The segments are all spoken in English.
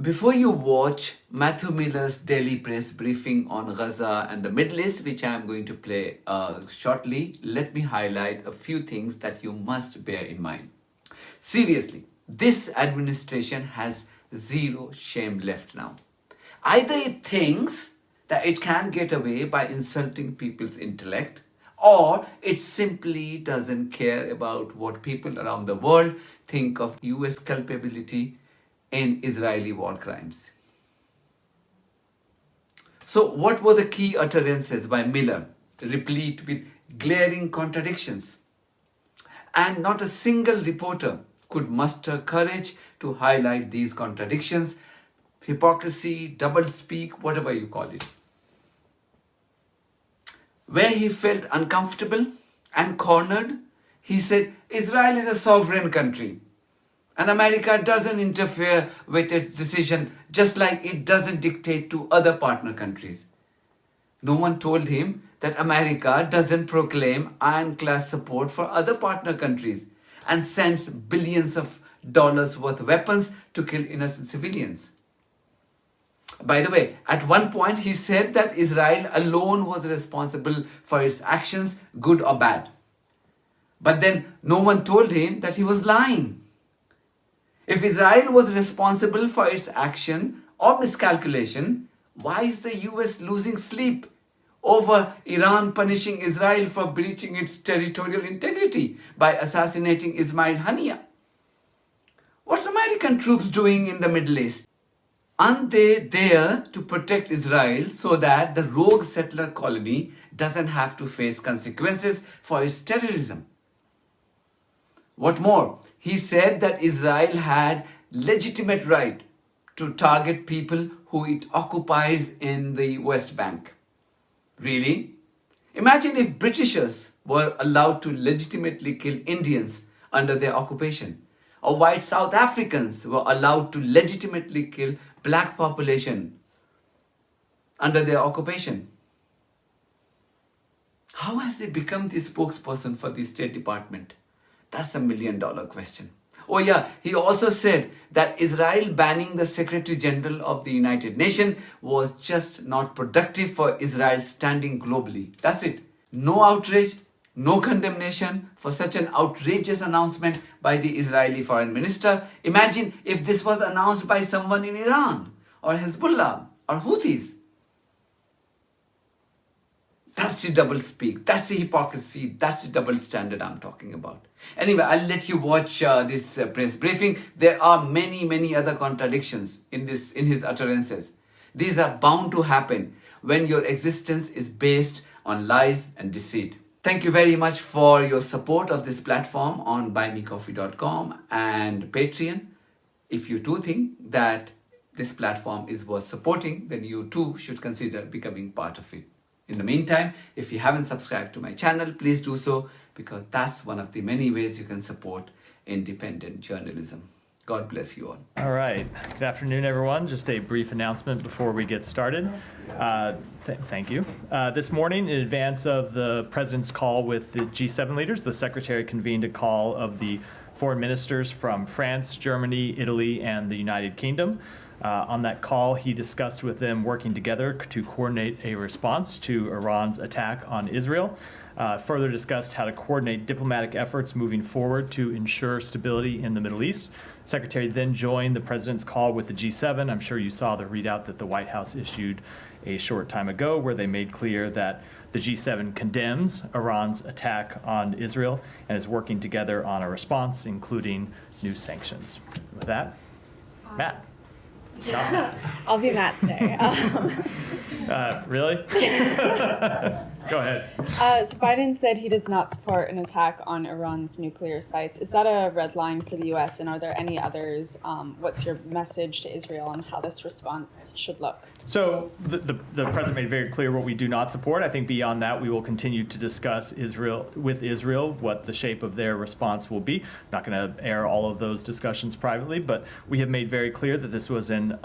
before you watch Matthew Miller's daily press briefing on Gaza and the Middle East, which I am going to play shortly, let me highlight a few things that you must bear in mind. Seriously, this administration has zero shame left now. Either it thinks that it can get away by insulting people's intellect, or it simply doesn't care about what people around the world think of US culpability in Israeli war crimes. So what were the key utterances by Miller, replete with glaring contradictions? And not a single reporter could muster courage to highlight these contradictions, hypocrisy, doublespeak, whatever you call it. Where he felt uncomfortable and cornered, he said, Israel is a sovereign country and America doesn't interfere with its decision, just like it doesn't dictate to other partner countries. No one told him that America doesn't proclaim ironclad support for other partner countries and sends billions of dollars worth of weapons to kill innocent civilians. By the way, at one point he said that Israel alone was responsible for its actions, good or bad. But then no one told him that he was lying. If Israel was responsible for its action or miscalculation, why is the US losing sleep over Iran punishing Israel for breaching its territorial integrity by assassinating Ismail Haniyeh? What's American troops doing in the Middle East? Aren't they there to protect Israel so that the rogue settler colony doesn't have to face consequences for its terrorism? What more, he said that Israel had legitimate right to target people who it occupies in the West Bank. Really? Imagine if Britishers were allowed to legitimately kill Indians under their occupation, or white South Africans were allowed to legitimately kill black population under their occupation. How has he become the spokesperson for the State Department? That's $1 million question. Oh yeah, he also said that Israel banning the Secretary General of the United Nations was just not productive for Israel's standing globally. That's it. No outrage, no condemnation for such an outrageous announcement by the Israeli foreign minister. Imagine if this was announced by someone in Iran or Hezbollah or Houthis. That's the doublespeak, that's the hypocrisy, that's the double standard I'm talking about. Anyway, I'll let you watch this press briefing. There are many other contradictions in his utterances. These are bound to happen when your existence is based on lies and deceit. Thank you very much for your support of this platform on buymecoffee.com and Patreon. If you too think that this platform is worth supporting, then you too should consider becoming part of it. In the meantime, if you haven't subscribed to my channel, please do so, because that's one of the many ways you can support independent journalism. God bless you all. All right. Good afternoon, everyone. Just a brief announcement before we get started. Thank you. This morning, in advance of the President's call with the G7 leaders, the Secretary convened a call of the foreign ministers from France, Germany, Italy, and the United Kingdom. On that call, he discussed with them working together to coordinate a response to Iran's attack on Israel. Further discussed how to coordinate diplomatic efforts moving forward to ensure stability in the Middle East. The Secretary then joined the President's call with the G7. I'm sure you saw the readout that the White House issued a short time ago, where they made clear that the G7 condemns Iran's attack on Israel and is working together on a response, including new sanctions. With that, Matt. I'll be Matt today. Really? Go ahead. So Biden said he does not support an attack on Iran's nuclear sites. Is that a red line for the U.S., and are there any others? What's your message to Israel on how this response should look? So the president made very clear what we do not support. I think beyond that, we will continue to discuss with Israel what the shape of their response will be. I'm not going to air all of those discussions privately, but we have made very clear that this was an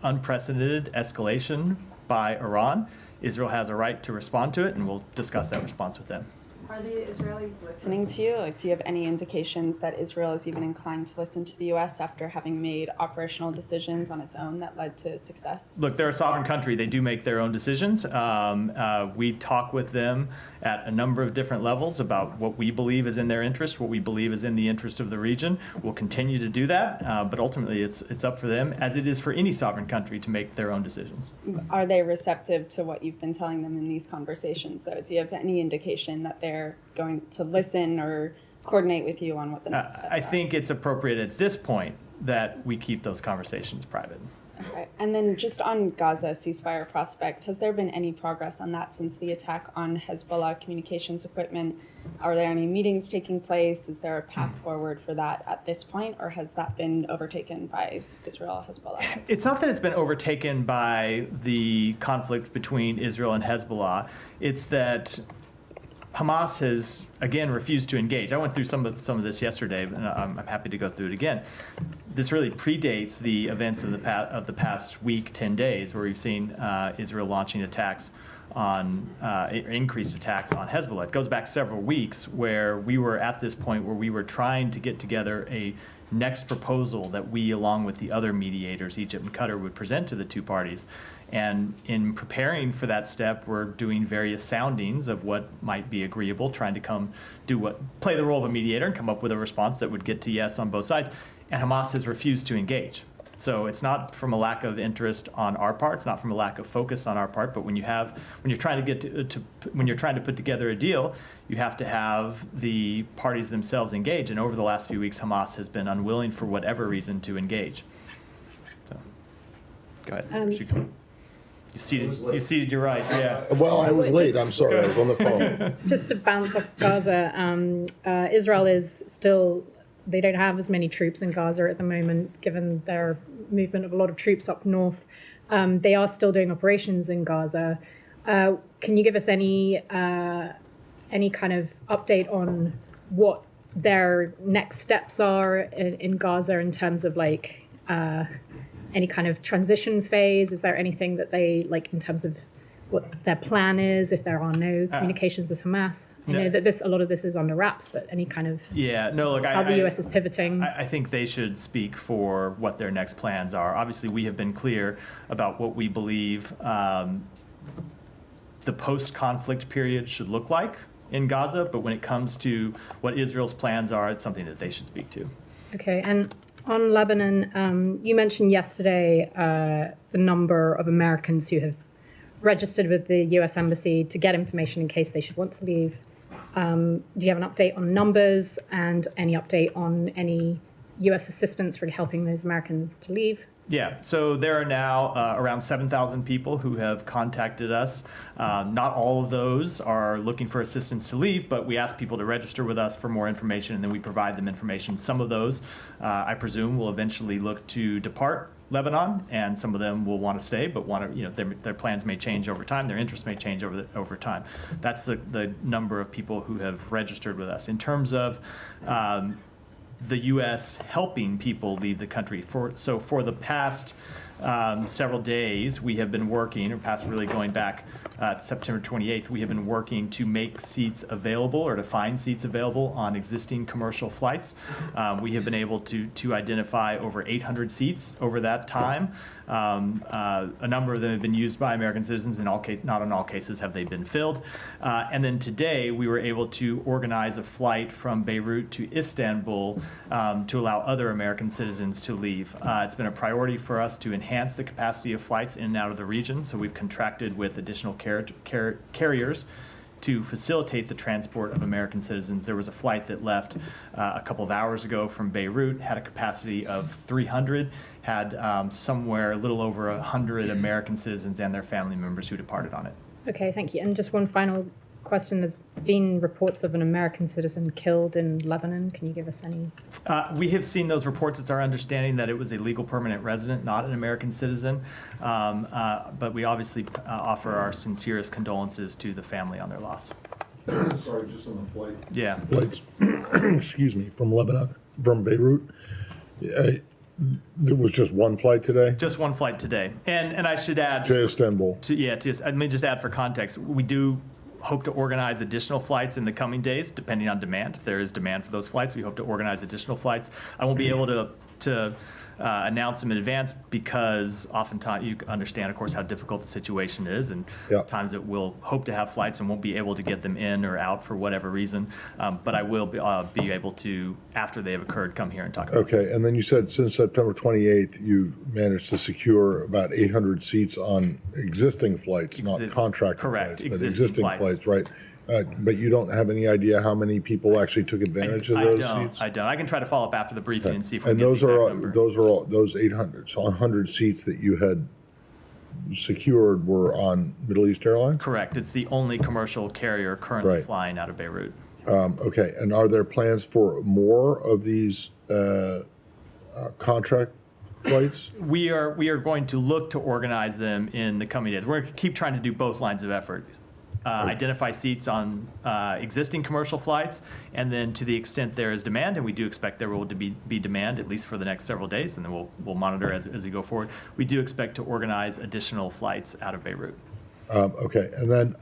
unprecedented escalation by Iran. Israel has a right to respond to it, and we'll discuss that response with them. Are the Israelis listening to you? Like, do you have any indications that Israel is even inclined to listen to the U.S. after having made operational decisions on its own that led to success? Look, they're a sovereign country. They do make their own decisions. We talk with them at a number of different levels about what we believe is in their interest, what we believe is in the interest of the region. We'll continue to do that, but ultimately it's up for them, as it is for any sovereign country, to make their own decisions. Are they receptive to what you've been telling them in these conversations, though? Do you have any indication that they're going to listen or coordinate with you on what the next steps are? I think it's appropriate at this point that we keep those conversations private. Okay. And then just on Gaza ceasefire prospects, has there been any progress on that since the attack on Hezbollah communications equipment? Are there any meetings taking place? Is there a path forward for that at this point, or has that been overtaken by Israel Hezbollah? It's not that it's been overtaken by the conflict between Israel and Hezbollah. It's that Hamas has, again, refused to engage. I went through some of this yesterday, and I'm happy to go through it again. This really predates the events of the past week, 10 days, where we've seen Israel launching attacks on increased attacks on Hezbollah. It goes back several weeks where we were at this point where we were trying to get together a next proposal that we, along with the other mediators, Egypt and Qatar, would present to the two parties. And in preparing for that step, we're doing various soundings of what might be agreeable, trying to play the role of a mediator and come up with a response that would get to yes on both sides. And Hamas has refused to engage. So it's not from a lack of interest on our part, it's not from a lack of focus on our part, but when you're trying to put together a deal, you have to have the parties themselves engage. And over the last few weeks, Hamas has been unwilling, for whatever reason, to engage. So, go ahead. You seated your right, yeah. Well, I was late. I'm sorry. I was on the phone. Just to bounce off Gaza, Israel is still, they don't have as many troops in Gaza at the moment, given their movement of a lot of troops up north. They are still doing operations in Gaza. Can you give us any kind of update on what their next steps are in Gaza in terms of like any kind of transition phase? Is there anything that they, like, in terms of what their plan is, if there are no communications with Hamas? I know that a lot of this is under wraps, but any kind of how the U.S. is pivoting? I think they should speak for what their next plans are. Obviously, we have been clear about what we believe the post-conflict period should look like in Gaza, but when it comes to what Israel's plans are, it's something that they should speak to. Okay, and on Lebanon, you mentioned yesterday the number of Americans who have registered with the U.S. Embassy to get information in case they should want to leave. Do you have an update on numbers and any update on any U.S. assistance for helping those Americans to leave? Yeah, so there are now around 7,000 people who have contacted us. Not all of those are looking for assistance to leave, but we ask people to register with us for more information, and then we provide them information. Some of those, I presume, will eventually look to depart Lebanon, and some of them will want to stay, but their plans may change over time. Their interests may change over time. That's the number of people who have registered with us. In terms of the U.S. helping people leave the country. For the past several days, we have been working, or past really going back to September 28th, we have been working to make seats available or to find seats available on existing commercial flights. We have been able to identify over 800 seats over that time. A number of them have been used by American citizens. Not in all cases have they been filled. And then today we were able to organize a flight from Beirut to Istanbul to allow other American citizens to leave. It's been a priority for us to enhance the capacity of flights in and out of the region, so we've contracted with additional carriers to facilitate the transport of American citizens. There was a flight that left a couple of hours ago from Beirut, had a capacity of 300, had somewhere a little over 100 American citizens and their family members who departed on it. Okay, thank you. And just one final question. There's been reports of an American citizen killed in Lebanon. Can you give us any? We have seen those reports. It's our understanding that it was a legal permanent resident, not an American citizen. But we obviously offer our sincerest condolences to the family on their loss. Sorry, just on the flight. Yeah. Flights, excuse me, from Lebanon, from Beirut. There was just one flight today? Just one flight today. And I should add... To Istanbul. Let me just add for context. We do hope to organize additional flights in the coming days, depending on demand. If there is demand for those flights, we hope to organize additional flights. I won't be able to announce them in advance because oftentimes you understand, of course, how difficult the situation is, and times that we'll hope to have flights and won't be able to get them in or out for whatever reason. But I will be able to, after they have occurred, come here and talk about it. Okay, and then you said since September 28th, you managed to secure about 800 seats on existing flights, not contracted correct, flights, but existing flights, right? But you don't have any idea how many people actually took advantage of those seats? I don't. I can try to follow up after the briefing and see if we can And get the exact number. those are all those 800, so 100 seats that you had secured were on Middle East Airlines? Correct. It's the only commercial carrier currently flying out of Beirut. Okay, and are there plans for more of these contract flights? We are going to look to organize them in the coming days. We're going to keep trying to do both lines of effort. Identify seats on existing commercial flights, and then to the extent there is demand, and we do expect there will be demand at least for the next several days, and then we'll monitor as we go forward. We do expect to organize additional flights out of Beirut. Okay, and then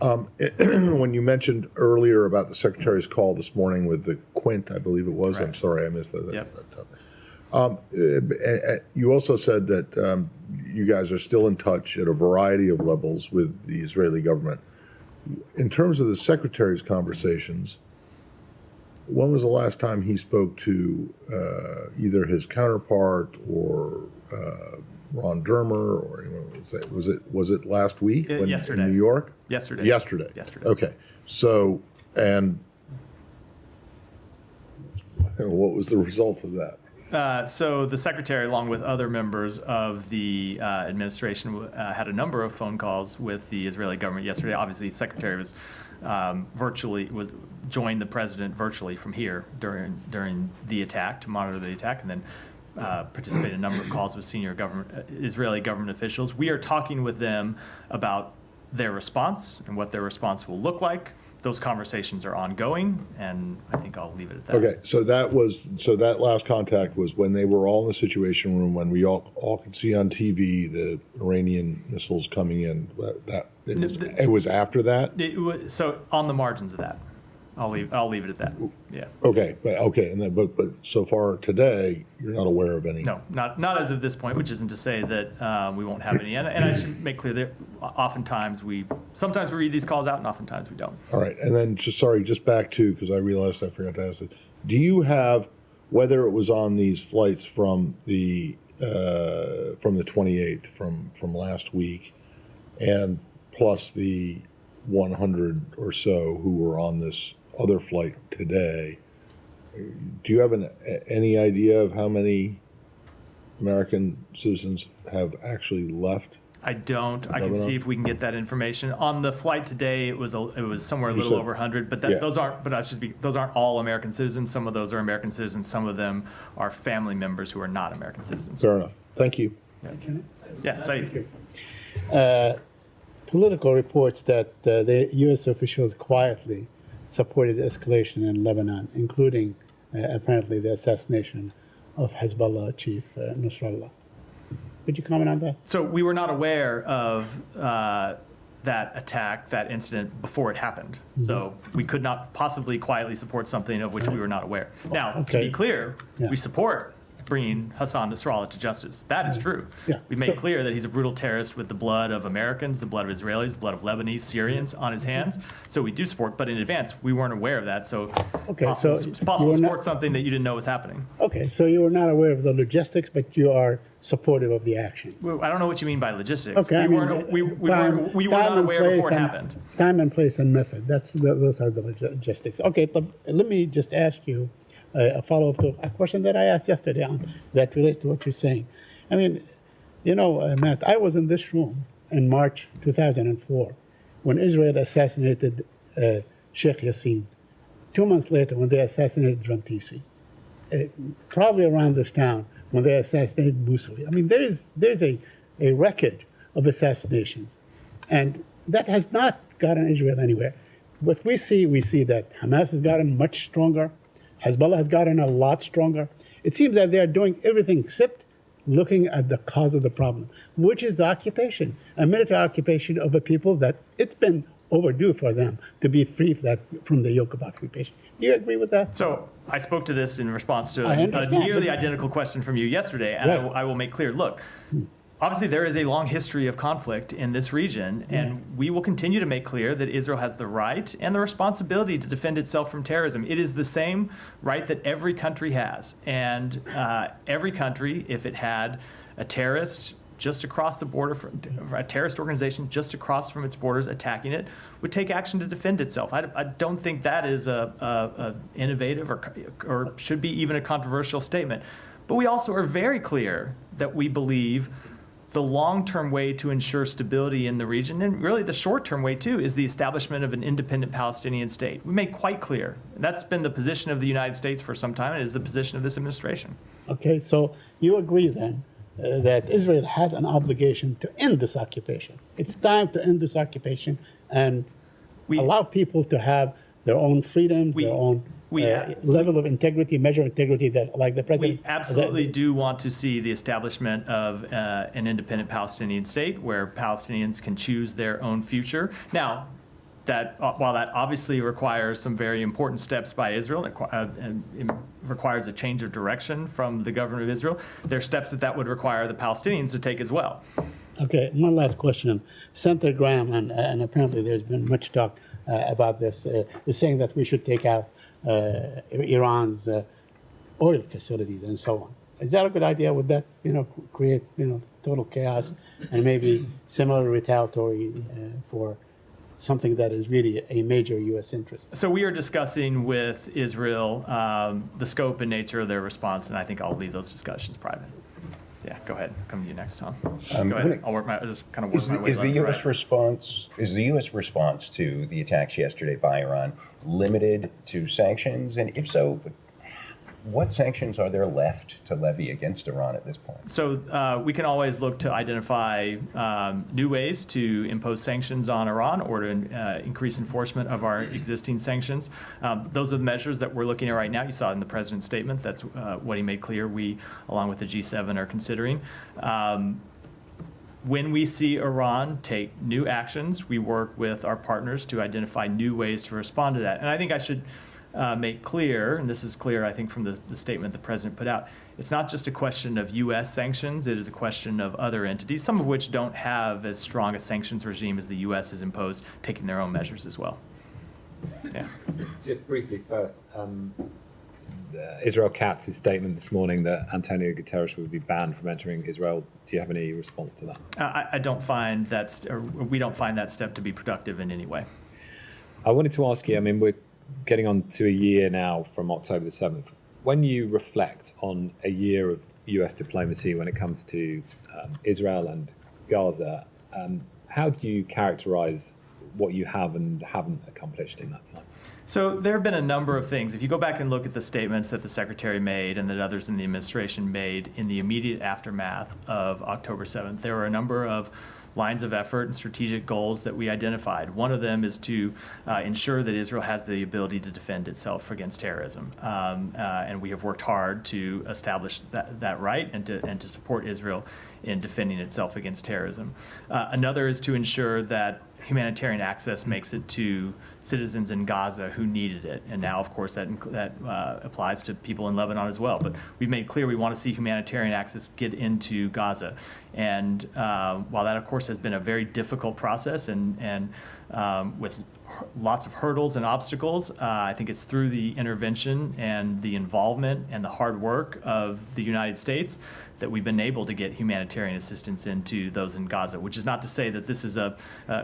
when you mentioned earlier about the Secretary's call this morning with the Quint, I believe it was. Correct. I'm sorry, I missed that. Yep. You also said that you guys are still in touch at a variety of levels with the Israeli government. In terms of the Secretary's conversations, when was the last time he spoke to either his counterpart or Ron Dermer, or anyone? Was it last week? Yesterday. In New York? Yesterday. Yesterday. Yesterday. Okay. So, and what was the result of that? So the Secretary, along with other members of the administration, had a number of phone calls with the Israeli government yesterday. Obviously, the Secretary was joined the President virtually from here during the attack to monitor the attack, and then participated in a number of calls with senior Israeli government officials. We are talking with them about their response and what their response will look like. Those conversations are ongoing, and I think I'll leave it at that. Okay, so that last contact was when they were all in the Situation Room, when we all could see on TV the Iranian missiles coming in. It was after that. So on the margins of that, I'll leave it at that. Yeah. Okay, but so far today, you're not aware of any. No, not as of this point, which isn't to say that we won't have any. And I should make clear that sometimes we read these calls out, and oftentimes we don't. All right, and then just back to, because I realized I forgot to ask this. Do you have, whether it was on these flights from the 28th, from last week, and plus the 100 or so who were on this other flight today, do you have any idea of how many American citizens have actually left? I don't. I Lebanon? can see if we can get that information. On the flight today, it was somewhere a little over 100, but those aren't all American citizens. Some of those are American citizens. Some of them are family members who are not American citizens. Fair enough. Thank you. Yeah, Saeed. Political reports that the U.S. officials quietly supported escalation in Lebanon, including apparently the assassination of Hezbollah chief Nasrallah. Could you comment on that? So we were not aware of that attack, that incident, before it happened. Mm-hmm. So we could not possibly quietly support something of which we were not aware. Now, to be clear, we support bringing Hassan Nasrallah to justice. That is true. Yeah. We made clear that he's a brutal terrorist with the blood of Americans, the blood of Israelis, the blood of Lebanese, Syrians on his hands. So we do support, but in advance, we weren't aware of that. So it's possible to support something that you didn't know was happening. Okay, so you were not aware of the logistics, but you are supportive of the action. Well, I don't know what you mean by logistics. Okay, we were not aware before it happened. Time and place and method. Those are the logistics. Okay, but let me just ask you a follow-up to a question that I asked yesterday that relates to what you're saying. I mean, Matt, I was in this room in March 2004 when Israel assassinated Sheikh Yassin. 2 months later, when they assassinated Rantisi. Probably around this town when they assassinated Busawi. I mean, there's a record of assassinations, and that has not gotten Israel anywhere. What we see that Hamas has gotten much stronger. Hezbollah has gotten a lot stronger. It seems that they are doing everything except looking at the cause of the problem, which is the occupation, a military occupation of a people that it's been overdue for them to be free from the yoke of occupation. Do you agree with that? So I spoke to this in response to I a understand, nearly but- identical question from you yesterday, and Right. I will make clear, look, obviously there is a long history of conflict in this region, and we will continue to make clear that Israel has the right and the responsibility to defend itself from terrorism. It is the same right that every country has, and every country, if it had a terrorist just across the border, a terrorist organization just across from its borders attacking it, would take action to defend itself. I don't think that is a innovative or should be even a controversial statement. But we also are very clear that we believe the long-term way to ensure stability in the region, and really the short-term way too, is the establishment of an independent Palestinian state. We made quite clear. That's been the position of the United States for some time, and is the position of this administration. Okay, so you agree then that Israel has an obligation to end this occupation. It's time to end this occupation and allow people to have their own freedoms, their own level of integrity, measure of integrity that, like the president. We absolutely do want to see the establishment of an independent Palestinian state where Palestinians can choose their own future. Now, while that obviously requires some very important steps by Israel, and it requires a change of direction from the government of Israel, there are steps that would require the Palestinians to take as well. Okay, one last question. Senator Graham, and apparently there's been much talk about this, is saying that we should take out Iran's oil facilities and so on. Is that a good idea? Would that, create, total chaos and maybe similar retaliatory for something that is really a major U.S. interest? So we are discussing with Israel the scope and nature of their response, and I think I'll leave those discussions private. Yeah, go ahead. Come to you next, Tom. Go ahead. I'll just kind of work my way left to right. Is the U.S. response to the attacks yesterday by Iran limited to sanctions? And if so, what sanctions are there left to levy against Iran at this point? So we can always look to identify new ways to impose sanctions on Iran or to increase enforcement of our existing sanctions. Those are the measures that we're looking at right now. You saw it in the president's statement. That's what he made clear we, along with the G7, are considering. When we see Iran take new actions, we work with our partners to identify new ways to respond to that. And I think I should make clear, and this is clear, I think, from the statement the president put out, it's not just a question of U.S. sanctions, it is a question of other entities, some of which don't have as strong a sanctions regime as the U.S. has imposed, taking their own measures as well. Yeah. Just briefly first, Israel Katz's statement this morning that Antonio Guterres would be banned from entering Israel. Do you have any response to that? I don't find we don't find that step to be productive in any way. I wanted to ask you, we're getting on to a year now from October the 7th. When you reflect on a year of US diplomacy when it comes to Israel and Gaza, how do you characterize what you have and haven't accomplished in that time? So there have been a number of things. If you go back and look at the statements that the Secretary made and that others in the administration made in the immediate aftermath of October 7th, there were a number of lines of effort and strategic goals that we identified. One of them is to ensure that Israel has the ability to defend itself against terrorism. And we have worked hard to establish that right and to support Israel in defending itself against terrorism. Another is to ensure that humanitarian access makes it to citizens in Gaza who needed it. And now, of course, that applies to people in Lebanon as well. But we've made clear we want to see humanitarian access get into Gaza. And while that, of course, has been a very difficult process and with lots of hurdles and obstacles, I think it's through the intervention and the involvement and the hard work of the United States that we've been able to get humanitarian assistance into those in Gaza, which is not to say that this is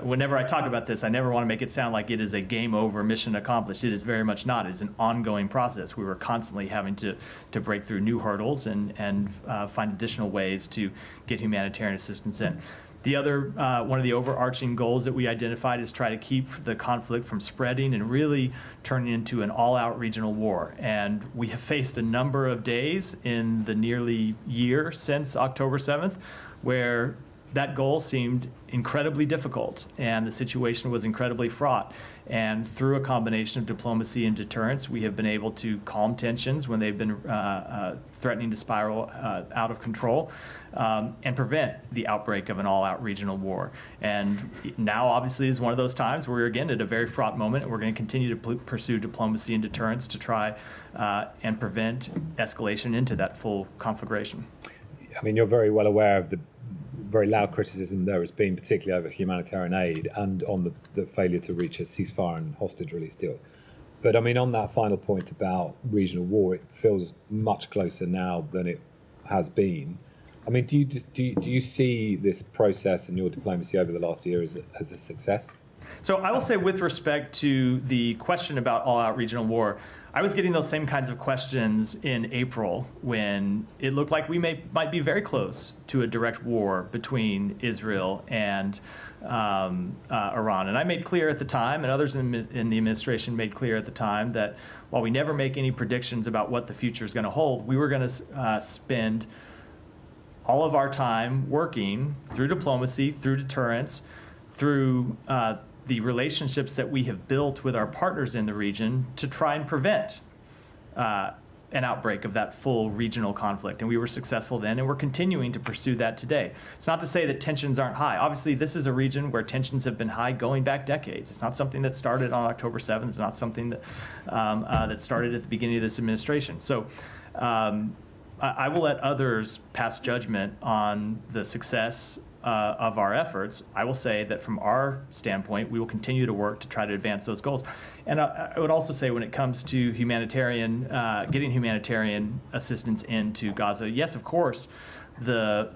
whenever I talk about this, I never want to make it sound like it is a game over, mission accomplished. It is very much not. It's an ongoing process. We were constantly having to break through new hurdles and find additional ways to get humanitarian assistance in. The other, one of the overarching goals that we identified is try to keep the conflict from spreading and really turning into an all-out regional war. And we have faced a number of days in the nearly year since October 7th where that goal seemed incredibly difficult, and the situation was incredibly fraught. And through a combination of diplomacy and deterrence, we have been able to calm tensions when they've been threatening to spiral out of control, and prevent the outbreak of an all-out regional war. And now, obviously, is one of those times where we're, again, at a very fraught moment, and we're going to continue to pursue diplomacy and deterrence to try and prevent escalation into that full conflagration. I mean, you're very well aware of the very loud criticism there has been, particularly over humanitarian aid and on the failure to reach a ceasefire and hostage release deal. But I mean, on that final point about regional war, it feels much closer now than it has been. I mean, do you see this process and your diplomacy over the last year as a success? So I will say, with respect to the question about all-out regional war, I was getting those same kinds of questions in April when it looked like we might be very close to a direct war between Israel and Iran. And I made clear at the time, and others in the administration made clear at the time, that while we never make any predictions about what the future is going to hold, we were going to spend all of our time working through diplomacy, through deterrence, through the relationships that we have built with our partners in the region to try and prevent an outbreak of that full regional conflict. And we were successful then, and we're continuing to pursue that today. It's not to say that tensions aren't high. Obviously, this is a region where tensions have been high going back decades. It's not something that started on October 7th. It's not something that, that started at the beginning of this administration. So I will let others pass judgment on the success of our efforts. I will say that from our standpoint, we will continue to work to try to advance those goals. And I would also say, when it comes to getting humanitarian assistance into Gaza, yes, of course, the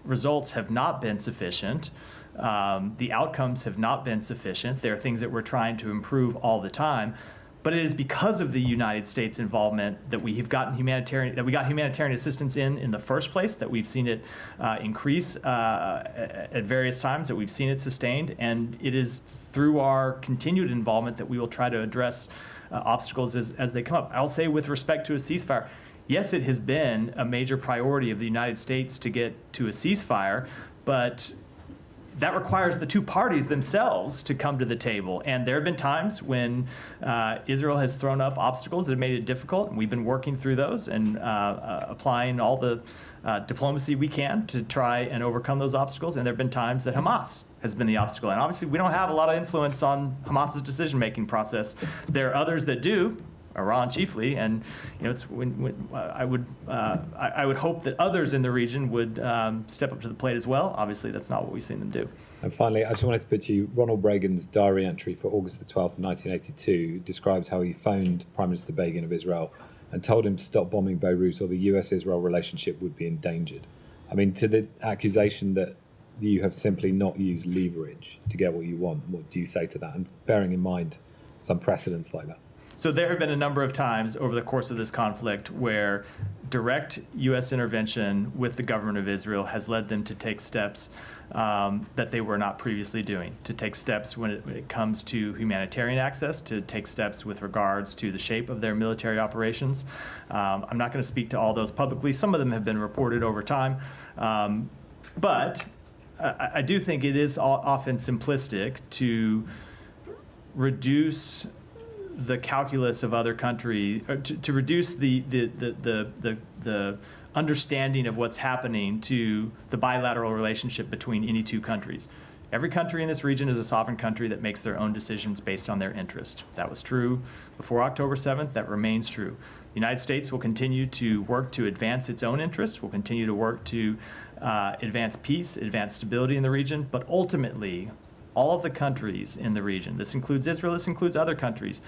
results have not been sufficient. The outcomes have not been sufficient. There are things that we're trying to improve all the time. But it is because of the United States involvement that we got humanitarian assistance in the first place, that we've seen it increase at various times, that we've seen it sustained, and it is through our continued involvement that we will try to address obstacles as they come up. I'll say, with respect to a ceasefire, yes, it has been a major priority of the United States to get to a ceasefire, but that requires the two parties themselves to come to the table. And there have been times when Israel has thrown up obstacles that have made it difficult, and we've been working through those and applying all the diplomacy we can to try and overcome those obstacles. And there have been times that Hamas has been the obstacle. And obviously, we don't have a lot of influence on Hamas's decision-making process. There are others that do, Iran chiefly, and it's I would hope that others in the region would step up to the plate as well. Obviously, that's not what we've seen them do. And finally, I just wanted to put to you, Ronald Reagan's diary entry for August the 12th, 1982 describes how he phoned Prime Minister Begin of Israel and told him to stop bombing Beirut, or the US-Israel relationship would be endangered. I mean, to the accusation that you have simply not used leverage to get what you want, what do you say to that? And bearing in mind some precedents like that. So there have been a number of times over the course of this conflict where direct U.S. intervention with the government of Israel has led them to take steps that they were not previously doing, to take steps when it comes to humanitarian access, to take steps with regards to the shape of their military operations. I'm not going to speak to all those publicly. Some of them have been reported over time. But I do think it is often simplistic to reduce the calculus of other countries, to reduce the understanding of what's happening to the bilateral relationship between any two countries. Every country in this region is a sovereign country that makes their own decisions based on their interest. That was true before October 7th. That remains true. The United States will continue to work to advance its own interests. Will continue to work to advance peace, advance stability in the region. But ultimately, all of the countries in the region, this includes Israel, this includes other countries,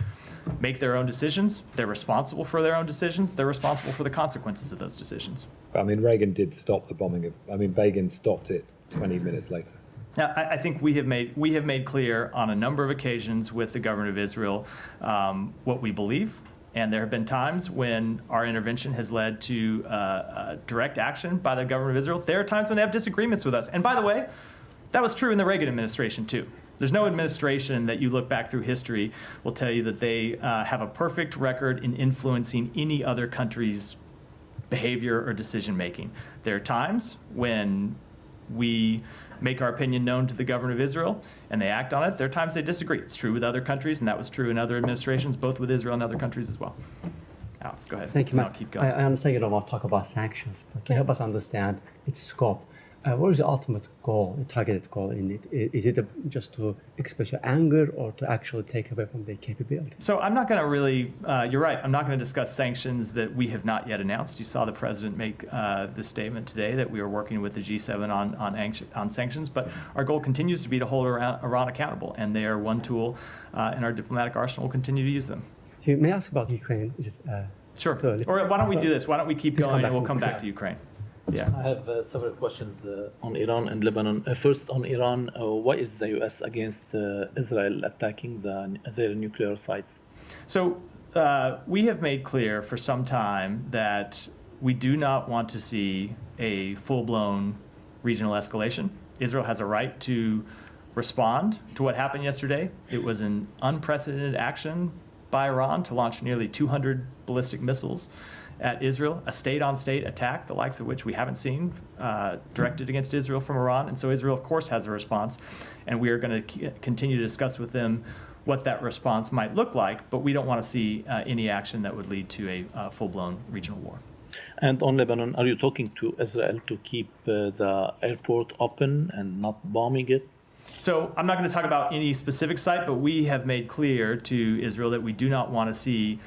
make their own decisions. They're responsible for their own decisions. They're responsible for the consequences of those decisions. I mean, Reagan did stop the bombing Begin stopped it 20 minutes later. Now, I think we have made clear on a number of occasions with the government of Israel what we believe. And there have been times when our intervention has led to direct action by the government of Israel. There are times when they have disagreements with us. And by the way, that was true in the Reagan administration, too. There's no administration that you look back through history will tell you that they have a perfect record in influencing any other country's behavior or decision making. There are times when we make our opinion known to the government of Israel and they act on it. There are times they disagree. It's true with other countries, and that was true in other administrations, both with Israel and other countries as well. Alex, go ahead. Thank you, I'll Matt. keep going. I understand you don't want to talk about sanctions, but to help us understand its scope, what is the ultimate goal, the targeted goal in it? Is it just to express your anger or to actually take away from their capability? So I'm not going to really, you're right, I'm not going to discuss sanctions that we have not yet announced. You saw the president make the statement today that we are working with the G7 on sanctions, but our goal continues to be to hold Iran accountable, and they are one tool in our diplomatic arsenal. We'll continue to use them. May I ask about Ukraine? Is it, Sure. Or why don't we do this? Why don't we keep going and we'll come back to Ukraine. Yeah. I have several questions on Iran and Lebanon. First, on Iran, why is the U.S. against Israel attacking their nuclear sites? So we have made clear for some time that we do not want to see a full-blown regional escalation. Israel has a right to respond to what happened yesterday. It was an unprecedented action by Iran to launch nearly 200 ballistic missiles at Israel, a state-on-state attack, the likes of which we haven't seen directed against Israel from Iran. And so Israel, of course, has a response. And we are going to continue to discuss with them what that response might look like. But we don't want to see any action that would lead to a full-blown regional war. And on Lebanon, are you talking to Israel to keep the airport open and not bombing it? So I'm not going to talk about any specific site, but we have made clear to Israel that we do not want to see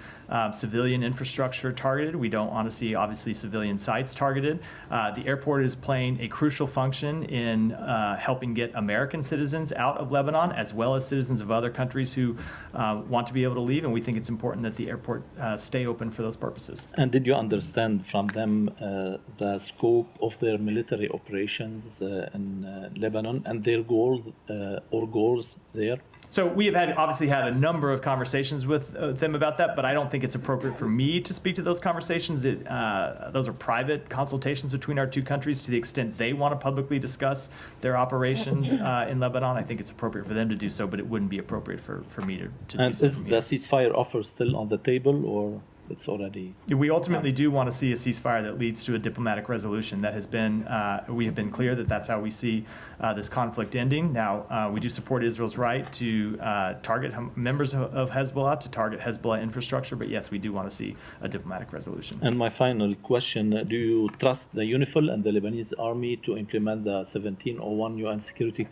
civilian infrastructure targeted. We don't want to see, obviously, civilian sites targeted. The airport is playing a crucial function in helping get American citizens out of Lebanon, as well as citizens of other countries who want to be able to leave, and we think it's important that the airport stay open for those purposes. And did you understand from them the scope of their military operations in Lebanon and their goals there? So we have obviously had a number of conversations with them about that, but I don't think it's appropriate for me to speak to those conversations. Those are private consultations between our two countries. To the extent they want to publicly discuss their operations in Lebanon, I think it's appropriate for them to do so, but it wouldn't be appropriate for me to do and so. And is the ceasefire offer still on the table, or it's already? We ultimately do want to see a ceasefire that leads to a diplomatic resolution. That has been, we have been clear that that's how we see this conflict ending. Now, we do support Israel's right to target members of Hezbollah, to target Hezbollah infrastructure, but yes, we do want to see a diplomatic resolution. And my final question, do you trust the UNIFIL and the Lebanese army to implement the 1701 UN Security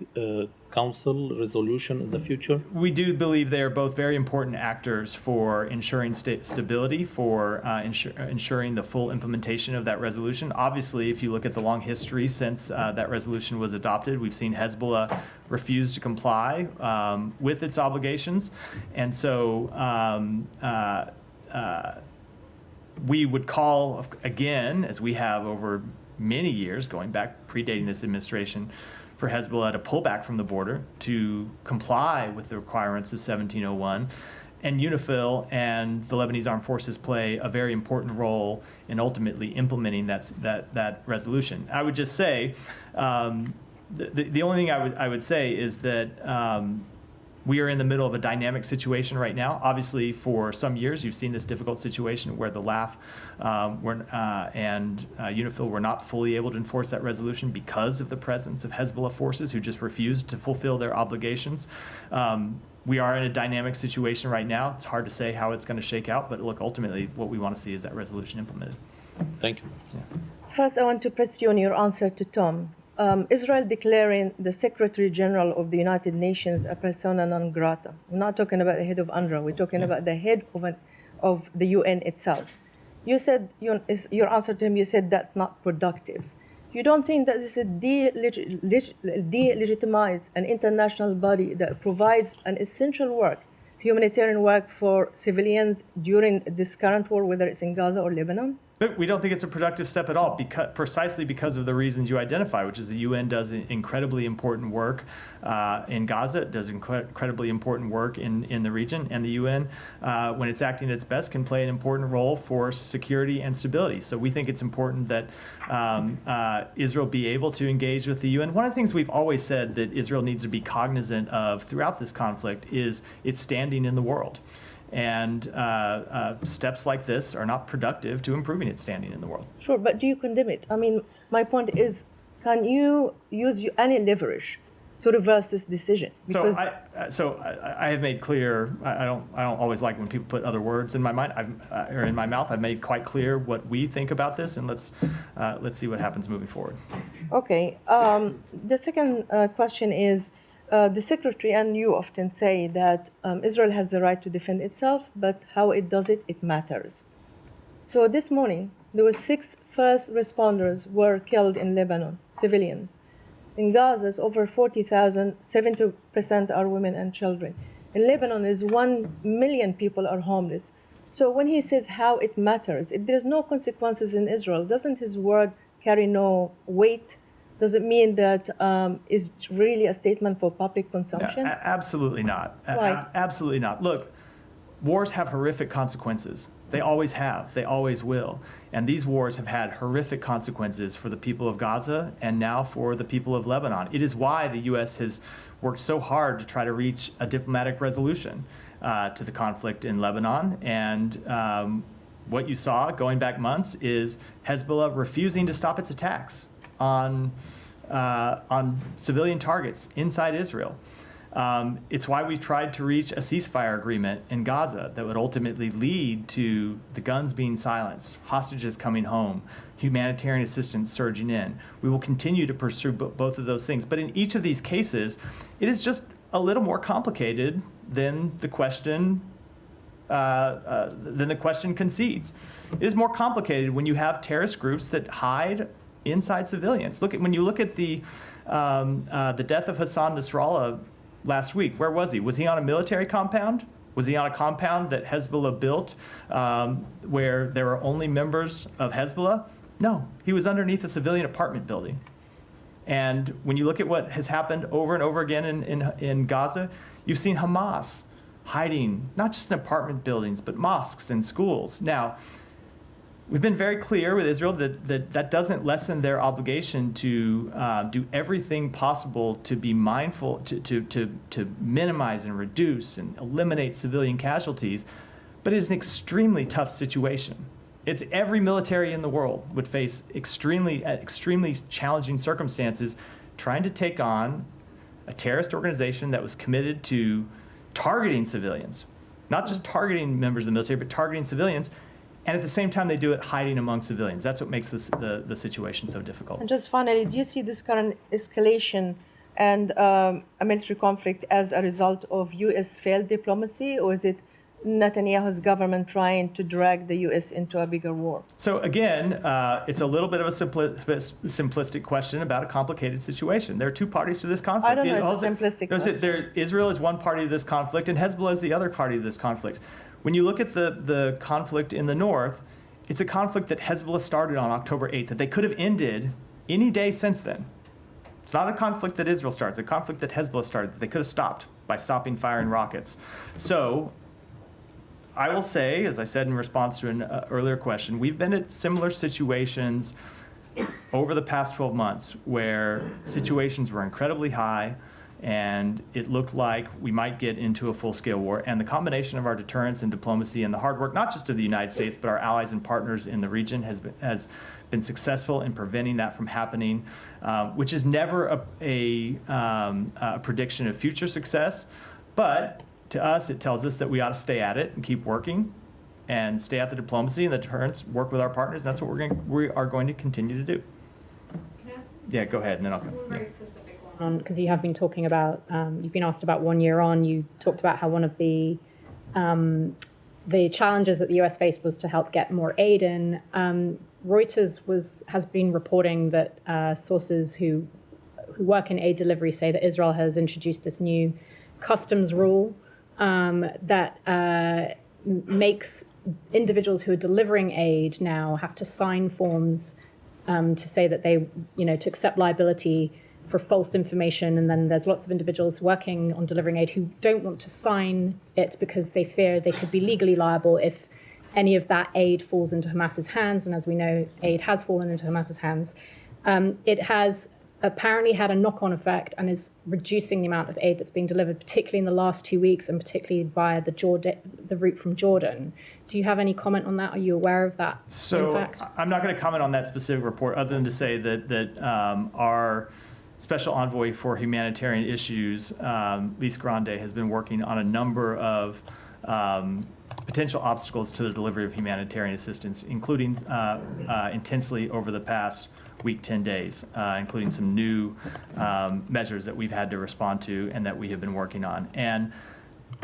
Council resolution in the future? We do believe they are both very important actors for ensuring stability, for ensuring the full implementation of that resolution. Obviously, if you look at the long history since that resolution was adopted, we've seen Hezbollah refuse to comply with its obligations. And so we would call, again, as we have over many years, going back, predating this administration, for Hezbollah to pull back from the border, to comply with the requirements of 1701. And UNIFIL and the Lebanese Armed Forces play a very important role in ultimately implementing that resolution. I would just say, the only thing I would say is that we are in the middle of a dynamic situation right now. Obviously, for some years, you've seen this difficult situation where the LAF and UNIFIL were not fully able to enforce that resolution because of the presence of Hezbollah forces who just refused to fulfill their obligations. We are in a dynamic situation right now. It's hard to say how it's going to shake out, but look, ultimately, what we want to see is that resolution implemented. Thank you. Yeah. First, I want to press you on your answer to Tom. Israel declaring the Secretary General of the United Nations a persona non grata. We're not talking about the head of UNRWA. We're talking about the head of the UN itself. You said, your answer to him, you said that's not productive. You don't think that this is delegitimize an international body that provides an essential work, humanitarian work for civilians during this current war, whether it's in Gaza or Lebanon? But we don't think it's a productive step at all, precisely because of the reasons you identify, which is the UN does incredibly important work in Gaza. It does incredibly important work in the region. And the UN, when it's acting at its best, can play an important role for security and stability. So we think it's important that Israel be able to engage with the UN. One of the things we've always said that Israel needs to be cognizant of throughout this conflict is its standing in the world. And steps like this are not productive to improving its standing in the world. Sure, but do you condemn it? I mean, my point is, can you use any leverage to reverse this decision? Because I have made clear. I don't always like when people put other words in my mind or in my mouth. I've made quite clear what we think about this, and let's see what happens moving forward. Okay. The second question is, the Secretary and you often say that Israel has the right to defend itself, but how it does it, it matters. So this morning, there were 6 first responders were killed in Lebanon, civilians. In Gaza, it's over 40,000, 70% are women and children. In Lebanon, is 1 million people are homeless. So when he says how it matters, if there's no consequences in Israel, doesn't his word carry no weight? Does it mean that it's really a statement for public consumption? Absolutely not. Why? Absolutely not. Look, wars have horrific consequences. They always have. They always will. And these wars have had horrific consequences for the people of Gaza and now for the people of Lebanon. It is why the U.S. has worked so hard to try to reach a diplomatic resolution to the conflict in Lebanon. And what you saw going back months is Hezbollah refusing to stop its attacks on civilian targets inside Israel. It's why we've tried to reach a ceasefire agreement in Gaza that would ultimately lead to the guns being silenced, hostages coming home, humanitarian assistance surging in. We will continue to pursue both of those things. But in each of these cases, it is just a little more complicated than the question concedes. It is more complicated when you have terrorist groups that hide inside civilians. When you look at the death of Hassan Nasrallah last week, where was he? Was he on a military compound? Was he on a compound that Hezbollah built where there were only members of Hezbollah? No, he was underneath a civilian apartment building. And when you look at what has happened over and over again in Gaza, you've seen Hamas hiding not just in apartment buildings, but mosques and schools. Now, we've been very clear with Israel that doesn't lessen their obligation to do everything possible to be mindful, to minimize and reduce and eliminate civilian casualties, but it is an extremely tough situation. It's every military in the world would face extremely challenging circumstances trying to take on a terrorist organization that was committed to targeting civilians, not just targeting members of the military, but targeting civilians. And at the same time, they do it hiding among civilians. That's what makes the situation so difficult. And just finally, do you see this current escalation and a military conflict as a result of U.S. failed diplomacy, or is it Netanyahu's government trying to drag the U.S. into a bigger war? So again, it's a little bit of a simplistic question about a complicated situation. There are 2 parties to this conflict. I don't know, it's a simplistic question. Israel is one party to this conflict, and Hezbollah is the other party to this conflict. When you look at the conflict in the north, it's a conflict that Hezbollah started on October 8th, that they could have ended any day since then. It's not a conflict that Israel starts, it's a conflict that Hezbollah started that they could have stopped by stopping firing rockets. So I will say, as I said in response to an earlier question, we've been at similar situations over the past 12 months where situations were incredibly high, and it looked like we might get into a full-scale war. And the combination of our deterrence and diplomacy and the hard work, not just of the United States, but our allies and partners in the region has been successful in preventing that from happening, which is never a prediction of future success. But to us, it tells us that we ought to stay at it and keep working and stay at the diplomacy and the deterrence, work with our partners. And that's what we are going to continue to do. Yeah, go ahead, and then I'll come. Very specific. Because you have been talking about, you've been asked about 1 year on, you talked about how one of the challenges that the US faced was to help get more aid in. Reuters has been reporting that sources who work in aid delivery say that Israel has introduced this new customs rule that makes individuals who are delivering aid now have to sign forms to say that they, to accept liability for false information. And then there's lots of individuals working on delivering aid who don't want to sign it because they fear they could be legally liable if any of that aid falls into Hamas's hands. And as we know, aid has fallen into Hamas's hands. It has apparently had a knock-on effect and is reducing the amount of aid that's being delivered, particularly in the last 2 weeks and particularly via the route from Jordan. Do you have any comment on that? Are you aware of that impact? I'm not going to comment on that specific report other than to say that our Special Envoy for Humanitarian Issues, Lise Grande, has been working on a number of potential obstacles to the delivery of humanitarian assistance, including intensely over the past week, 10 days, including some new measures that we've had to respond to and that we have been working on. And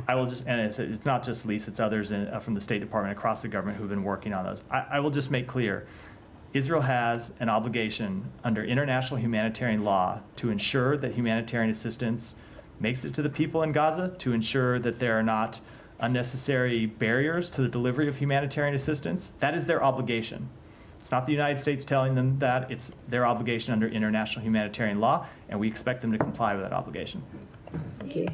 I will just, and it's not just Lise, it's others from the State Department across the government who've been working on those. I will just make clear, Israel has an obligation under international humanitarian law to ensure that humanitarian assistance makes it to the people in Gaza, to ensure that there are not unnecessary barriers to the delivery of humanitarian assistance. That is their obligation. It's not the United States telling them that. It's their obligation under international humanitarian law, and we expect them to comply with that obligation. Thank you.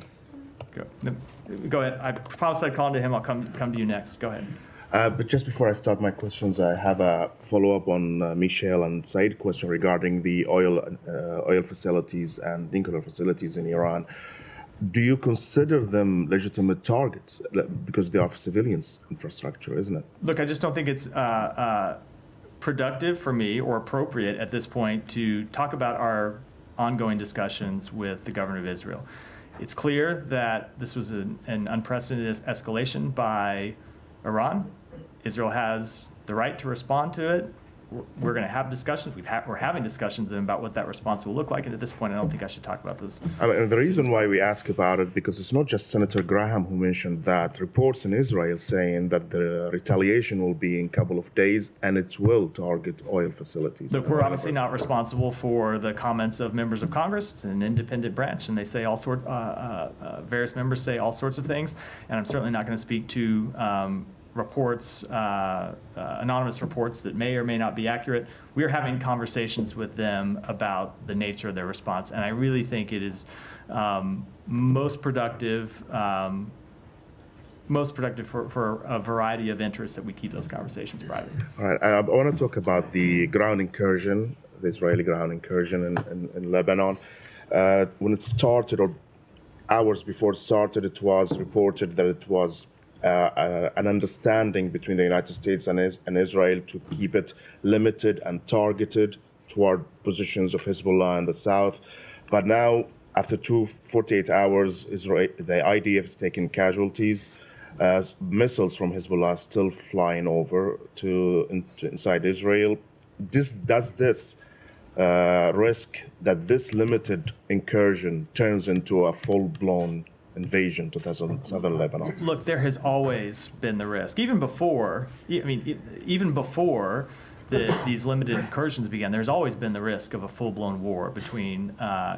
Go ahead. I promised I'd call to him. I'll come to you next. Go ahead. But just before I start my questions, I have a follow-up on Michelle and Said's question regarding the oil facilities and nuclear facilities in Iran. Do you consider them legitimate targets? Because they are for civilians' infrastructure, isn't it? Look, I just don't think it's productive for me or appropriate at this point to talk about our ongoing discussions with the government of Israel. It's clear that this was an unprecedented escalation by Iran. Israel has the right to respond to it. We're going to have discussions. We're having discussions about what that response will look like. And at this point, I don't think I should talk about those. I mean, the reason why we ask about it, because it's not just Senator Graham who mentioned that. Reports in Israel saying that the retaliation will be in a couple of days and it will target oil facilities. Look, we're obviously not responsible for the comments of members of Congress. It's an independent branch, and they say all sorts. Various members say all sorts of things, and I'm certainly not going to speak to reports, anonymous reports that may or may not be accurate. We are having conversations with them about the nature of their response, and I really think it is most productive for a variety of interests that we keep those conversations private. All right, I want to talk about the ground incursion, the Israeli ground incursion in Lebanon. When it started, or hours before it started, it was reported that it was an understanding between the United States and Israel to keep it limited and targeted toward positions of Hezbollah in the south. But now, after 48 hours, the IDF has taken casualties. Missiles from Hezbollah still flying over to inside Israel. Does this risk that this limited incursion turns into a full-blown invasion to southern Lebanon? Look, there has always been the risk, even before. Even before these limited incursions began, there's always been the risk of a full-blown war between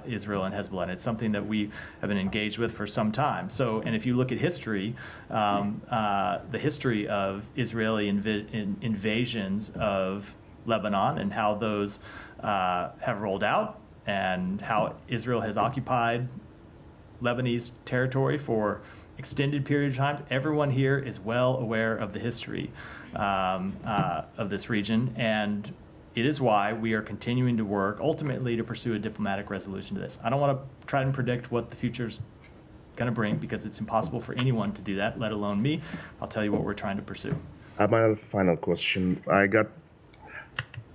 Israel and Hezbollah, and it's something that we have been engaged with for some time. So, and if you look at history, the history of Israeli invasions of Lebanon and how those have rolled out, and how Israel has occupied Lebanese territory for extended period of time. Everyone here is well aware of the history of this region, and it is why we are continuing to work ultimately to pursue a diplomatic resolution to this. I don't want to try and predict what the future's going to bring, because it's impossible for anyone to do that, let alone me. I'll tell you what we're trying to pursue. My final question.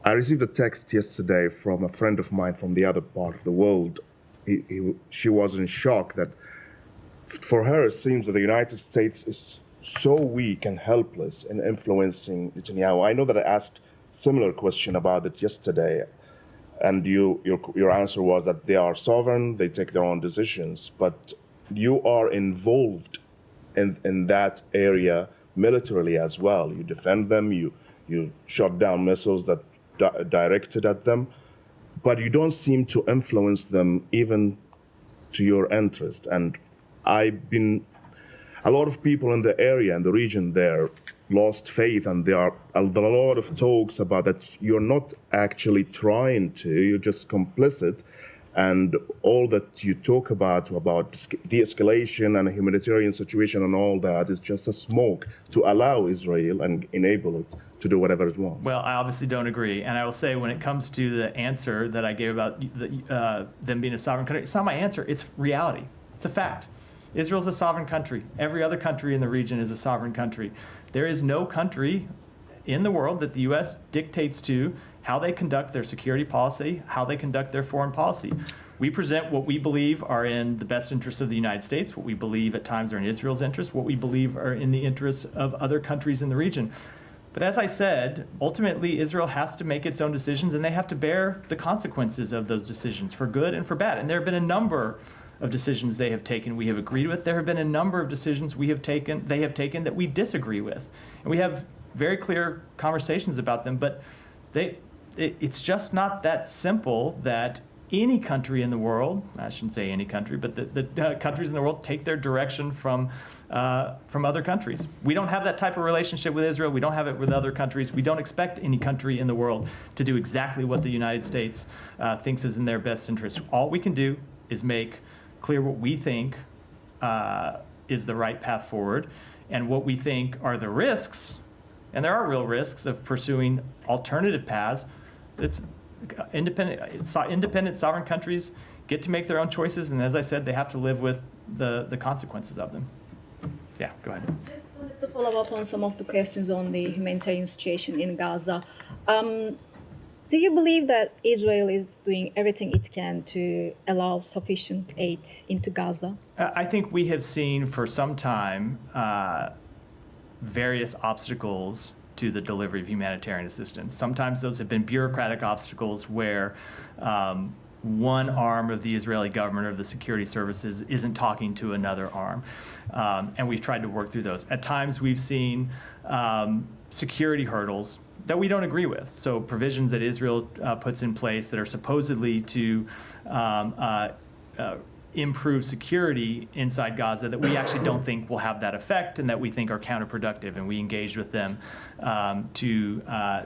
I received a text yesterday from a friend of mine from the other part of the world. She was in shock that for her it seems that the United States is so weak and helpless in influencing Netanyahu. I know that I asked similar question about it yesterday, and your answer was that they are sovereign, they take their own decisions, but you are involved in that area militarily as well. You defend them, you shot down missiles that directed at them, but you don't seem to influence them even to your interest. And a lot of people in the area and the region there lost faith, and there are a lot of talks about that you're not actually trying to, you're just complicit, and all that you talk about de-escalation and a humanitarian situation and all that is just a smoke to allow Israel and enable it to do whatever it wants. Well, I obviously don't agree. And I will say, when it comes to the answer that I gave about them being a sovereign country, it's not my answer. It's reality. It's a fact. Israel's a sovereign country. Every other country in the region is a sovereign country. There is no country in the world that the U.S. dictates to how they conduct their security policy, how they conduct their foreign policy. We present what we believe are in the best interests of the United States, what we believe at times are in Israel's interests, what we believe are in the interests of other countries in the region. But as I said, ultimately Israel has to make its own decisions, and they have to bear the consequences of those decisions for good and for bad. And there have been a number of decisions they have taken we have agreed with. There have been a number of decisions they have taken that we disagree with. And we have very clear conversations about them, but it's just not that simple that any country in the world, I shouldn't say any country, but the countries in the world take their direction from other countries. We don't have that type of relationship with Israel. We don't have it with other countries. We don't expect any country in the world to do exactly what the United States thinks is in their best interest. All we can do is make clear what we think is the right path forward, and what we think are the risks, and there are real risks of pursuing alternative paths. It's independent sovereign countries get to make their own choices, and as I said, they have to live with the consequences of them. Yeah, go ahead. Just wanted to follow up on some of the questions on the humanitarian situation in Gaza. Do you believe that Israel is doing everything it can to allow sufficient aid into Gaza? I think we have seen for some time various obstacles to the delivery of humanitarian assistance. Sometimes those have been bureaucratic obstacles where one arm of the Israeli government or of the security services isn't talking to another arm. And we've tried to work through those. At times we've seen security hurdles that we don't agree with. So provisions that Israel puts in place that are supposedly to improve security inside Gaza that we actually don't think will have that effect, and that we think are counterproductive. And we engaged with them to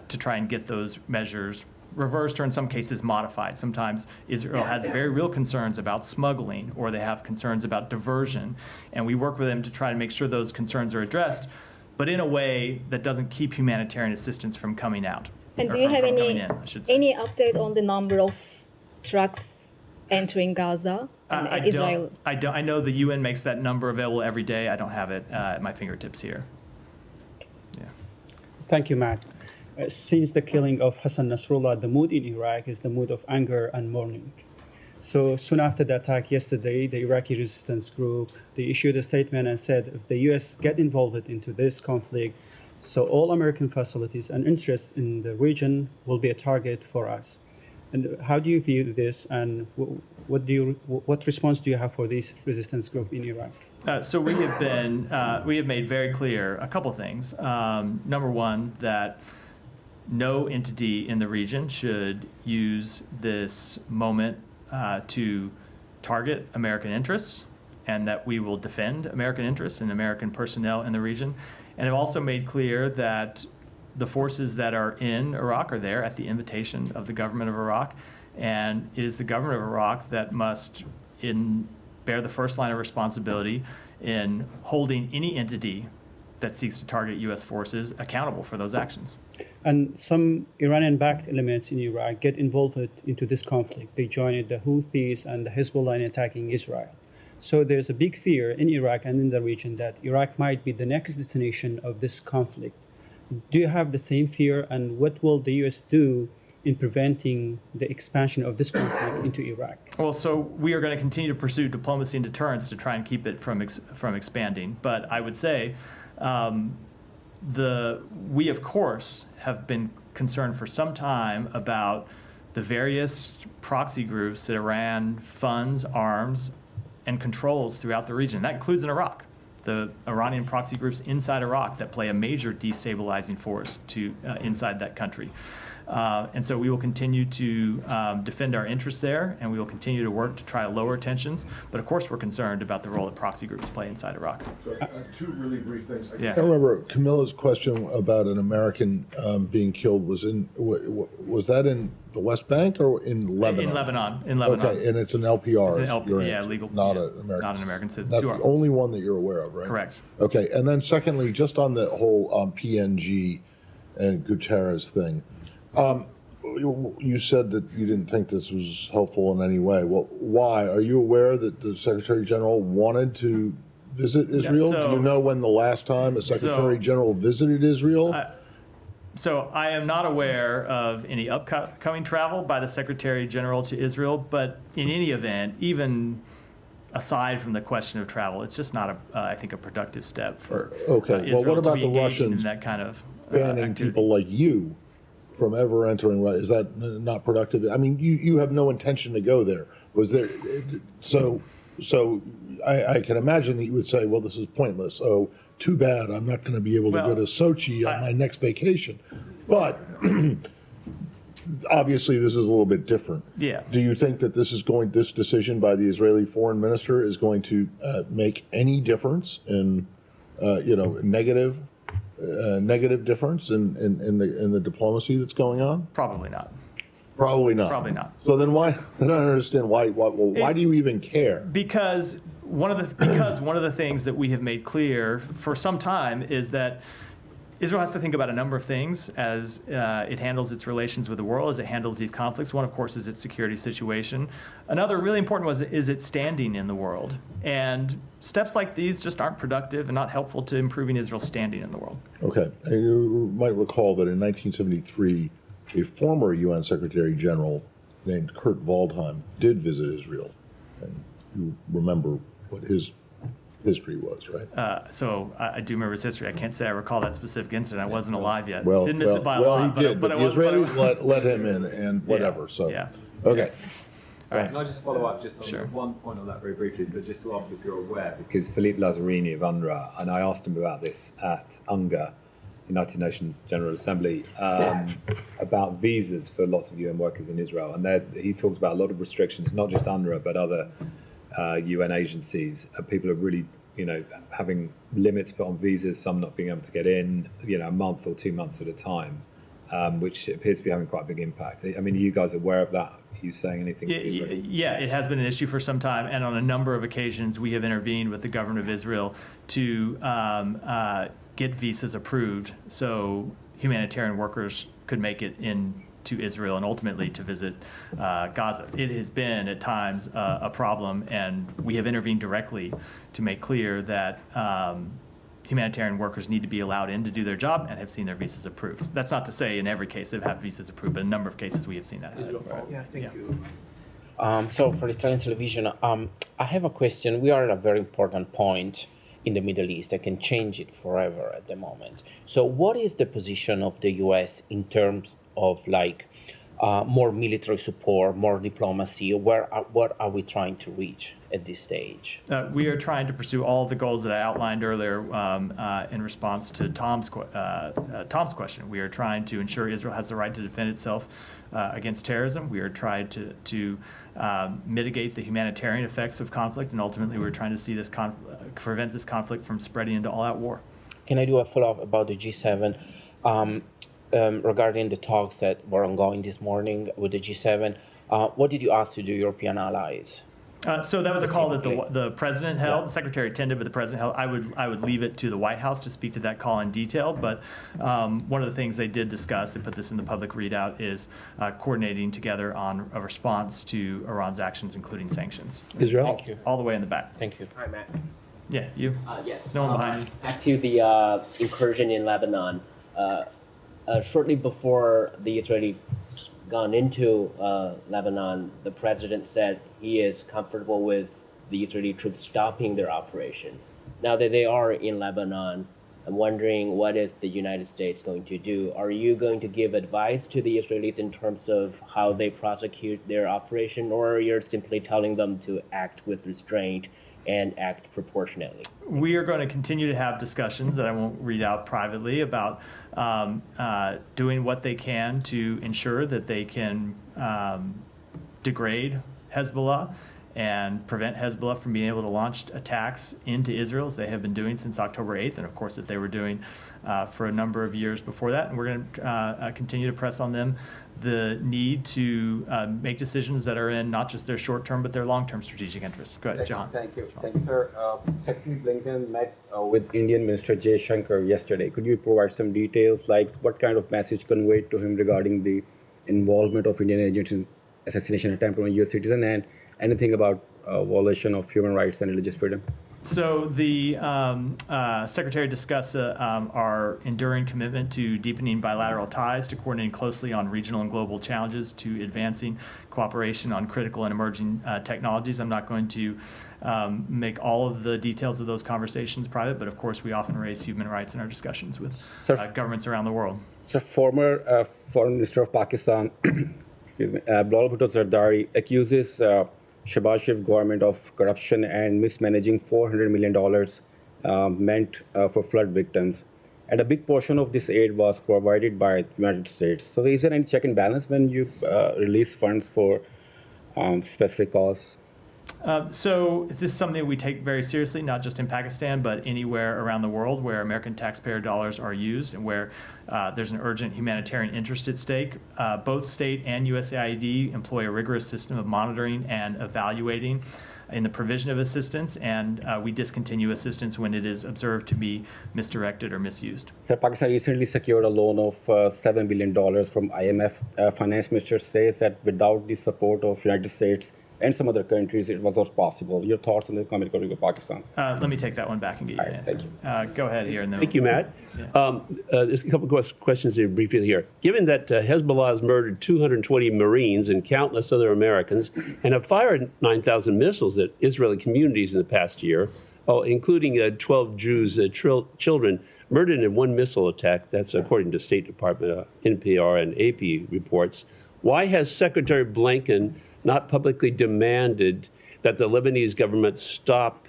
try and get those measures reversed, or in some cases modified. Sometimes Israel has very real concerns about smuggling, or they have concerns about diversion, and we work with them to try to make sure those concerns are addressed, but in a way that doesn't keep humanitarian assistance from coming out. And do you have any update on the number of trucks entering Gaza and Israel? I don't. I know the UN makes that number available every day. I don't have it at my fingertips here. Yeah. Thank you, Matt. Since the killing of Hassan Nasrallah, the mood in Iraq is the mood of anger and mourning. So soon after the attack yesterday, the Iraqi resistance group, they issued a statement and said, if the U.S. get involved into this conflict, so all American facilities and interests in the region will be a target for us. And how do you view this, and what response do you have for this resistance group in Iraq? So we have made very clear a couple things. Number one, that no entity in the region should use this moment to target American interests, and that we will defend American interests and American personnel in the region. And have also made clear that the forces that are in Iraq are there at the invitation of the government of Iraq, and it is the government of Iraq that must bear the first line of responsibility in holding any entity that seeks to target U.S. forces accountable for those actions. And some Iranian-backed elements in Iraq get involved into this conflict. They joined the Houthis and the Hezbollah in attacking Israel. So there's a big fear in Iraq and in the region that Iraq might be the next destination of this conflict. Do you have the same fear, and what will the U.S. do in preventing the expansion of this conflict into Iraq? Well, so we are going to continue to pursue diplomacy and deterrence to try and keep it from expanding. But I would say we, of course, have been concerned for some time about the various proxy groups that Iran funds, arms, and controls throughout the region. That includes in Iraq. The Iranian proxy groups inside Iraq that play a major destabilizing force inside that country. And so we will continue to defend our interests there, and we will continue to work to try to lower tensions. But of course, we're concerned about the role that proxy groups play inside Iraq. So, two really brief things. Yeah. I remember Camilla's question about an American being killed was that in the West Bank or in Lebanon? In Lebanon. Okay, and it's an LPR. It's an LPR, legal. Not an American citizen. That's the only one that you're aware of, right? Correct. Okay, and then secondly, just on the whole PNG and Guterres thing. You said that you didn't think this was helpful in any way. Well, why? Are you aware that the Secretary General wanted to visit Israel? Yeah, Do you know when the last time a Secretary General visited Israel? So I am not aware of any upcoming travel by the Secretary General to Israel, but in any event, even aside from the question of travel, it's just not, I think, a productive step for Israel what about to be the engaging Russians in that kind of banning activity. people like you from ever entering? Is that not productive? I mean, you have no intention to go there. Was there? So I can imagine that you would say, well, this is pointless. Oh, too bad. I'm not going to be able to go to Sochi on my next vacation. But obviously, this is a little bit different. Yeah. Do you think that this decision by the Israeli foreign minister is going to make any difference in, negative difference in the diplomacy that's going on? Probably not. Probably not. Probably not. So then why? Then I don't understand why. Why do you even care? Because one of the things that we have made clear for some time is that Israel has to think about a number of things as it handles its relations with the world, as it handles these conflicts. One, of course, is its security situation. Another really important one is its standing in the world. And steps like these just aren't productive and not helpful to improving Israel's standing in the world. Okay. You might recall that in 1973, a former UN Secretary General named Kurt Waldheim did visit Israel. And you remember what his history was, right? So I do remember his history. I can't say I recall that specific incident. I wasn't alive yet. Well, Didn't miss it by a well, lot. he did, but the Israelis let him in and whatever. Yeah, So, yeah. Okay. All right. Can I just follow up just on one point on that very briefly, but just to ask if you're aware, because Philippe Lazzarini of UNRWA, and I asked him about this at UNGA, United Nations General Assembly, about visas for lots of UN workers in Israel. And he talks about a lot of restrictions, not just UNRWA, but other UN agencies. People are really, having limits put on visas, some not being able to get in, a month or 2 months at a time, which appears to be having quite a big impact. I mean, are you guys aware of that? Are you saying anything? Yeah, it has been an issue for some time, and on a number of occasions we have intervened with the government of Israel to get visas approved so humanitarian workers could make it into Israel and ultimately to visit Gaza. It has been at times a problem, and we have intervened directly to make clear that humanitarian workers need to be allowed in to do their job and have seen their visas approved. That's not to say in every case they've had visas approved, but in a number of cases we have seen that happen. Yeah, thank you. So for Italian television, I have a question. We are at a very important point in the Middle East. I can change it forever at the moment. So what is the position of the US in terms of more military support, more diplomacy? What are we trying to reach at this stage? We are trying to pursue all the goals that I outlined earlier in response to Tom's question. We are trying to ensure Israel has the right to defend itself against terrorism. We are trying to mitigate the humanitarian effects of conflict, and ultimately we're trying to see this prevent this conflict from spreading into all-out war. Can I do a follow-up about the G7? Regarding the talks that were ongoing this morning with the G7, what did you ask to the European allies? So that was a call that the president held. The secretary attended, but the president held. I would leave it to the White House to speak to that call in detail. But one of the things they did discuss, they put this in the public readout, is coordinating together on a response to Iran's actions, including sanctions. Israel? Thank you. All the way in the back. Thank you. Hi, Matt. Yeah, you? Yes. There's no one behind you. Back to the incursion in Lebanon. Shortly before the Israelis gone into Lebanon, the president said he is comfortable with the Israeli troops stopping their operation. Now that they are in Lebanon, I'm wondering, what is the United States going to do? Are you going to give advice to the Israelis in terms of how they prosecute their operation, or you're simply telling them to act with restraint and act proportionately? We are going to continue to have discussions that I won't read out privately about doing what they can to ensure that they can degrade Hezbollah and prevent Hezbollah from being able to launch attacks into Israel, as they have been doing since October 8th, and of course that they were doing for a number of years before that. And we're going to continue to press on them the need to make decisions that are in not just their short-term but their long-term strategic interests. Go ahead, Jahan. Thank you, sir. Secretary Blinken met with Indian Minister Jay Shankar yesterday. Could you provide some details, like what kind of message conveyed to him regarding the involvement of Indian agents in assassination attempt on a U.S. citizen, and anything about violation of human rights and religious freedom? So the Secretary discussed our enduring commitment to deepening bilateral ties, to coordinating closely on regional and global challenges, to advancing cooperation on critical and emerging technologies. I'm not going to make all of the details of those conversations private, but of course we often raise human rights in our discussions with governments around the world. So former Foreign Minister of Pakistan, excuse me, Bilal Bhutto Zardari accuses Shehbaz Sharif government of corruption and mismanaging $400 million meant for flood victims. And a big portion of this aid was provided by the United States. So is there any check and balance when you release funds for specific cause? So this is something we take very seriously, not just in Pakistan, but anywhere around the world where American taxpayer dollars are used and where there's an urgent humanitarian interest at stake. Both state and USAID employ a rigorous system of monitoring and evaluating in the provision of assistance, and we discontinue assistance when it is observed to be misdirected or misused. Sir, Pakistan recently secured a loan of $7 billion from IMF. Finance Minister says that without the support of United States and some other countries, it was not possible. Your thoughts on the economic recovery of Pakistan? Let me take that one back and get you an answer. Thank you. Go ahead here. And then Thank you, Matt. Yeah. There's a couple of questions here briefly here. Given that Hezbollah has murdered 220 Marines and countless other Americans and have fired 9,000 missiles at Israeli communities in the past year, including 12 Jews, children murdered in one missile attack, that's according to State Department, NPR and AP reports, why has Secretary Blinken not publicly demanded that the Lebanese government stop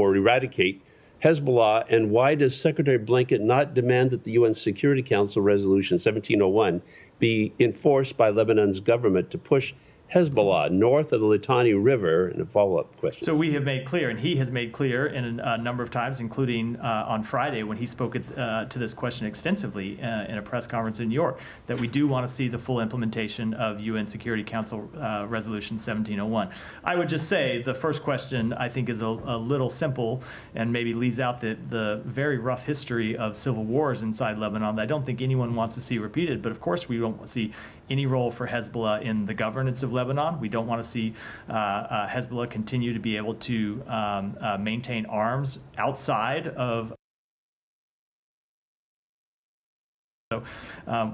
eradicate Hezbollah? And why does Secretary Blinken not demand that the UN Security Council Resolution 1701 be enforced by Lebanon's government to push Hezbollah north of the Litani River? And a follow-up question. So we have made clear, and he has made clear in a number of times, including on Friday when he spoke to this question extensively in a press conference in New York, that we do want to see the full implementation of UN Security Council Resolution 1701. I would just say the first question, I think, is a little simple and maybe leaves out the very rough history of civil wars inside Lebanon that I don't think anyone wants to see repeated. But of course, we don't see any role for Hezbollah in the governance of Lebanon. We don't want to see Hezbollah continue to be able to maintain arms outside of. So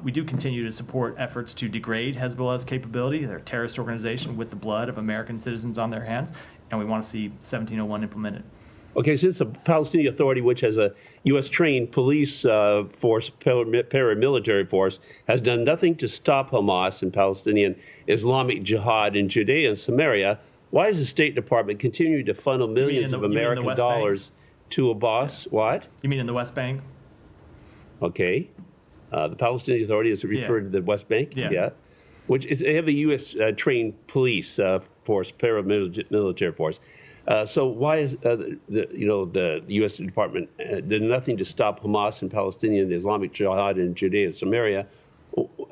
we do continue to support efforts to degrade Hezbollah's capability. They're a terrorist organization with the blood of American citizens on their hands, and we want to see 1701 implemented. Okay, since the Palestinian Authority, which has a U.S.-trained police force, paramilitary force, has done nothing to stop Hamas and Palestinian Islamic Jihad in Judea and Samaria, why is the State Department continuing to funnel millions of American dollars to Abbas? Yeah. What? You mean in the West Bank? Okay. The Palestinian Authority is referred to the West Bank? Yeah. Which is, they have a U.S.-trained police force, paramilitary force. So why is the U.S. Department did nothing to stop Hamas and Palestinian Islamic Jihad in Judea and Samaria?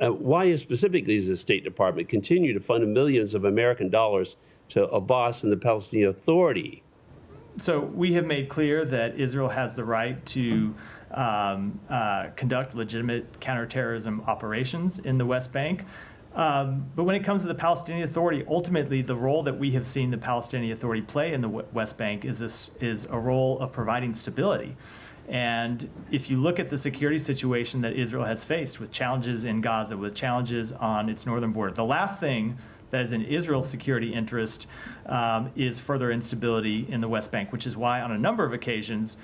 Why specifically does the State Department continue to fund millions of American dollars to Abbas and the Palestinian Authority? So we have made clear that Israel has the right to conduct legitimate counterterrorism operations in the West Bank. But when it comes to the Palestinian Authority, ultimately the role that we have seen the Palestinian Authority play in the West Bank is a role of providing stability. And if you look at the security situation that Israel has faced with challenges in Gaza, with challenges on its northern border, the last thing that is in Israel's security interest is further instability in the West Bank, which is why on a number of occasions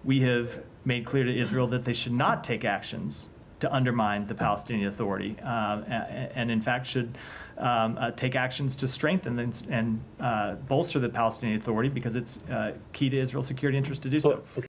we have made clear to Israel that they should not take actions to undermine the Palestinian Authority, and in fact should take actions to strengthen and bolster the Palestinian Authority, because it's key to Israel's security interest to do so.